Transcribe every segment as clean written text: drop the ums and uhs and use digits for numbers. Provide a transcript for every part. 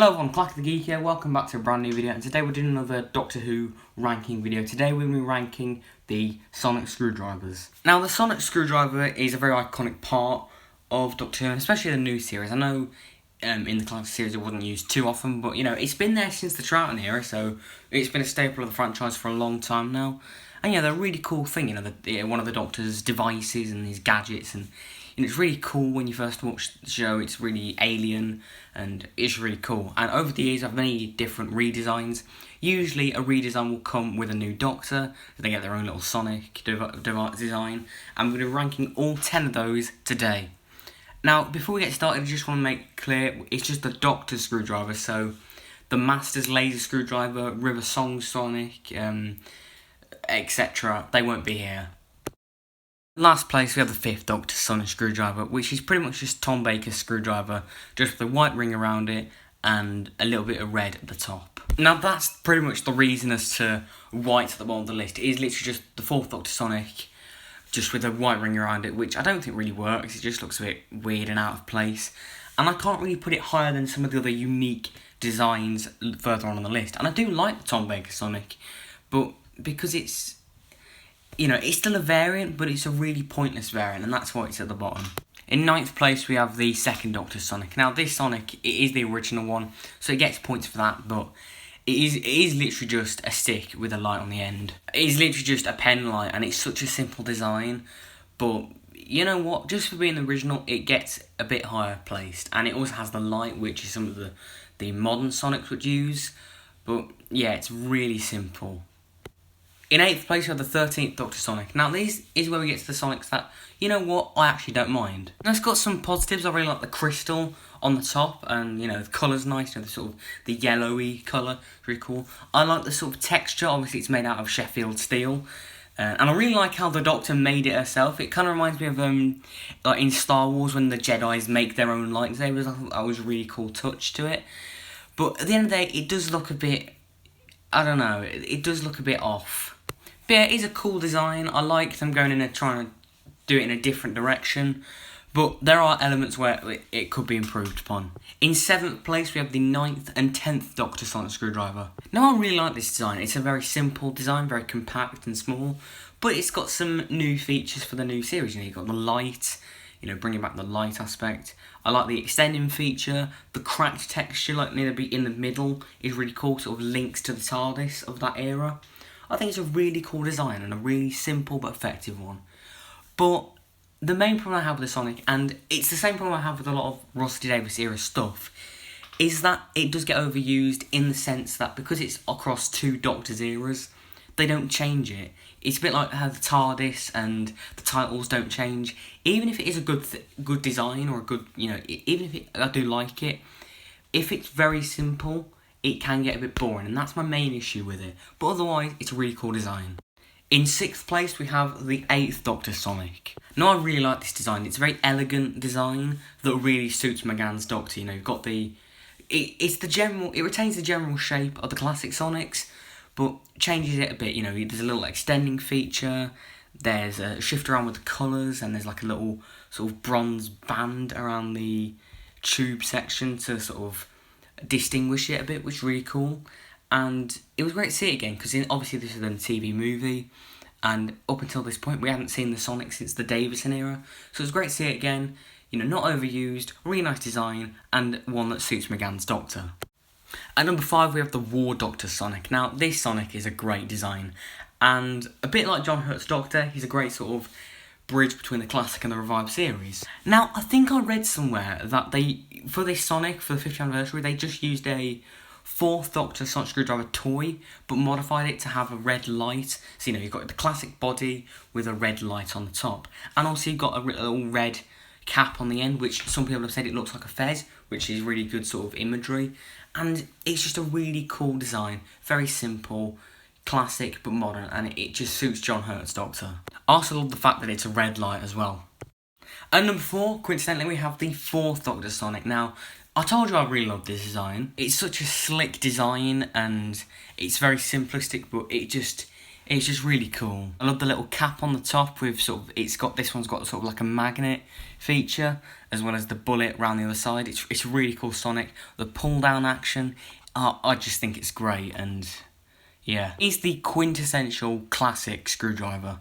Hello everyone, Clack the Geek here, welcome back to a brand new video, and today we're doing another Doctor Who ranking video. Today we're going to be ranking the sonic screwdrivers. Now the sonic screwdriver is a very iconic part of Doctor Who, and especially the new series. I know in the classic series it wasn't used too often, but you know, it's been there since the Troughton era, so it's been a staple of the franchise for a long time now. And yeah, they're a really cool thing, you know, one of the Doctor's devices and his gadgets, and it's really cool when you first watch the show. It's really alien and it's really cool. And over the years, I've had many different redesigns. Usually, a redesign will come with a new Doctor, so they get their own little sonic design. And we're going to be ranking all 10 of those today. Now, before we get started, I just want to make clear it's just the Doctor's screwdriver. So, the Master's laser screwdriver, River Song Sonic, etc., they won't be here. Last place we have the 5th Doctor sonic screwdriver, which is pretty much just Tom Baker's screwdriver, just with a white ring around it and a little bit of red at the top. Now that's pretty much the reason as to why it's at the bottom of the list. It is literally just the 4th Doctor sonic, just with a white ring around it, which I don't think really works. It just looks a bit weird and out of place. And I can't really put it higher than some of the other unique designs further on the list. And I do like the Tom Baker sonic, but because it's, you know, it's still a variant, but it's a really pointless variant, and that's why it's at the bottom. In 9th place, we have the 2nd Doctor Sonic. Now, this Sonic, it is the original one, so it gets points for that, but it is literally just a stick with a light on the end. It is literally just a pen light, and it's such a simple design, but you know what? Just for being the original, it gets a bit higher placed, and it also has the light, which is some of the modern Sonics would use, but yeah, it's really simple. In 8th place, we have the 13th Doctor Sonic. Now, this is where we get to the Sonics that, you know what, I actually don't mind. Now, it's got some positives. I really like the crystal on the top, and, you know, the colour's nice, you know, the sort of the yellowy colour, really cool. I like the sort of texture. Obviously, it's made out of Sheffield steel. And I really like how the Doctor made it herself. It kind of reminds me of, like in Star Wars, when the Jedis make their own lightsabers. I thought that was a really cool touch to it. But at the end of the day, it does look a bit, I don't know, it does look a bit off. But yeah, it is a cool design. I like them going in and trying to do it in a different direction. But there are elements where it could be improved upon. In 7th place, we have the 9th and 10th Doctor Sonic Screwdriver. Now, I really like this design. It's a very simple design, very compact and small. But it's got some new features for the new series. You know, you've got the light, you know, bringing back the light aspect. I like the extending feature. The cracked texture, like near the in the middle, is really cool. Sort of links to the TARDIS of that era. I think it's a really cool design and a really simple but effective one. But the main problem I have with the Sonic, and it's the same problem I have with a lot of Rusty Davies era stuff, is that it does get overused in the sense that because it's across 2 Doctors eras, they don't change it. It's a bit like how the TARDIS and the titles don't change. Even if it is a good design or a good, you know, even if I do like it, if it's very simple, it can get a bit boring, and that's my main issue with it. But otherwise, it's a really cool design. In 6th place, we have the 8th Doctor Sonic. Now, I really like this design. It's a very elegant design that really suits McGann's Doctor. You know, you've got it retains the general shape of the classic Sonics, but changes it a bit. You know, there's a little extending feature. There's a shift around with the colours, and there's like a little sort of bronze band around the tube section to sort of distinguish it a bit, which is really cool. And it was great to see it again, because obviously this is a TV movie, and up until this point we hadn't seen the Sonic since the Davison era, so it was great to see it again. You know, not overused, really nice design, and one that suits McGann's Doctor. At number 5, we have the War Doctor Sonic. Now, this Sonic is a great design, and a bit like John Hurt's Doctor, he's a great sort of bridge between the classic and the revived series. Now, I think I read somewhere that for this Sonic, for the 50th anniversary, they just used a 4th Doctor Sonic Screwdriver toy, but modified it to have a red light. So, you know, you've got the classic body with a red light on the top. And also you've got a little red cap on the end, which some people have said it looks like a fez, which is really good sort of imagery. And it's just a really cool design, very simple, classic but modern, and it just suits John Hurt's Doctor. I also love the fact that it's a red light as well. At number 4, coincidentally, we have the 4th Doctor Sonic. Now, I told you I really love this design. It's such a slick design, and it's very simplistic, but It's just really cool. I love the little cap on the top with this one's got sort of like a magnet feature, as well as the bullet around the other side. It's really cool Sonic. The pull down action, I just think it's great, and yeah. He's the quintessential classic screwdriver.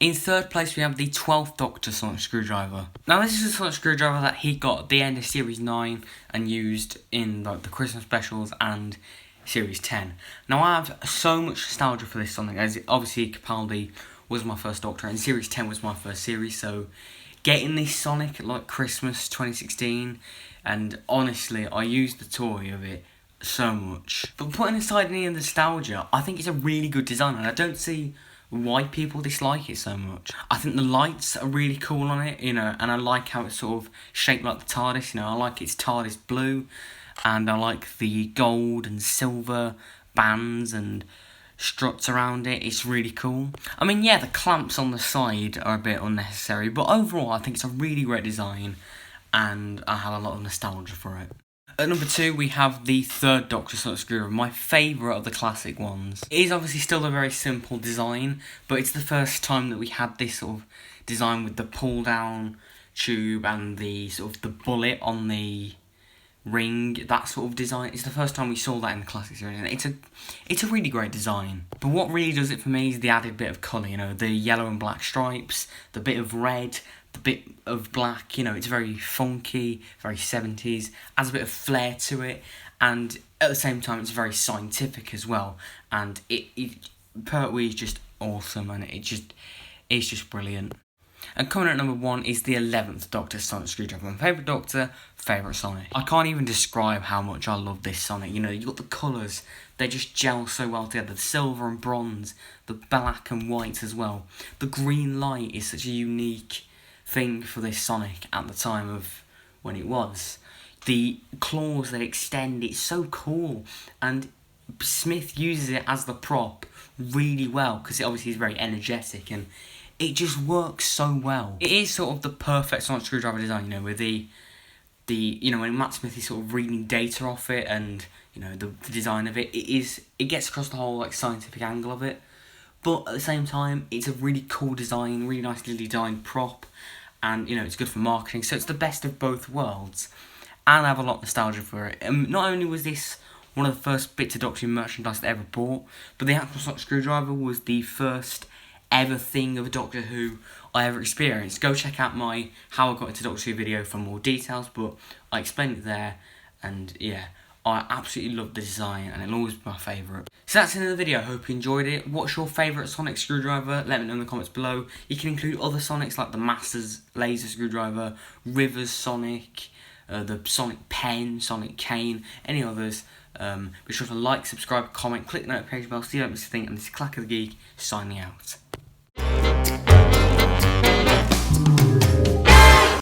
In third place, we have the 12th Doctor Sonic Screwdriver. Now, this is a Sonic Screwdriver that he got at the end of Series 9 and used in like the Christmas specials and Series 10. Now, I have so much nostalgia for this Sonic, as obviously Capaldi was my first Doctor and Series 10 was my first series, so getting this Sonic at like Christmas 2016, and honestly, I used the toy of it so much. But putting aside any of the nostalgia, I think it's a really good design, and I don't see why people dislike it so much. I think the lights are really cool on it, and I like how it's sort of shaped like the TARDIS, I like its TARDIS blue, and I like the gold and silver bands and struts around it. It's really cool. I mean, yeah, the clamps on the side are a bit unnecessary, but overall I think it's a really great design, and I have a lot of nostalgia for it. At number 2, we have the third Doctor Sonic Screwdriver, my favourite of the classic ones. It is obviously still a very simple design, but it's the first time that we had this sort of design with the pull-down tube and the sort of the bullet on the ring, that sort of design. It's the first time we saw that in the classic series, and it's a really great design. But what really does it for me is the added bit of colour, the yellow and black stripes, the bit of red, the bit of black, it's very funky, very 70s, adds a bit of flair to it, and at the same time it's very scientific as well, and Pertwee is just awesome, and it's just brilliant. And coming at number 1 is the 11th Doctor Sonic Screwdriver. My favourite Doctor, favourite Sonic. I can't even describe how much I love this Sonic. You got the colours, they just gel so well together. The silver and bronze, the black and white as well. The green light is such a unique thing for this Sonic at the time of when it was. The claws that extend, it's so cool. And Smith uses it as the prop really well, because it obviously is very energetic, and it just works so well. It is sort of the perfect Sonic Screwdriver design, with the when Matt Smith is sort of reading data off it, and the design of it, it gets across the whole like scientific angle of it, but at the same time it's a really cool design, really nicely designed prop, and it's good for marketing, so it's the best of both worlds, and I have a lot of nostalgia for it. Not only was this one of the first bits of Doctor Who merchandise I ever bought, but the actual Sonic Screwdriver was the first ever thing of a Doctor Who I ever experienced. Go check out my How I Got Into Doctor Who video for more details, but I explained it there, and yeah, I absolutely love the design, and it'll always be my favourite. So that's the end of the video. I hope you enjoyed it. What's your favourite Sonic Screwdriver? Let me know in the comments below. You can include other Sonics like the Master's Laser Screwdriver, River's Sonic, the Sonic Pen, Sonic Cane, any others. Be sure to like, subscribe, comment, click the notification bell so you don't miss a thing, and this is Clack of the Geek signing out.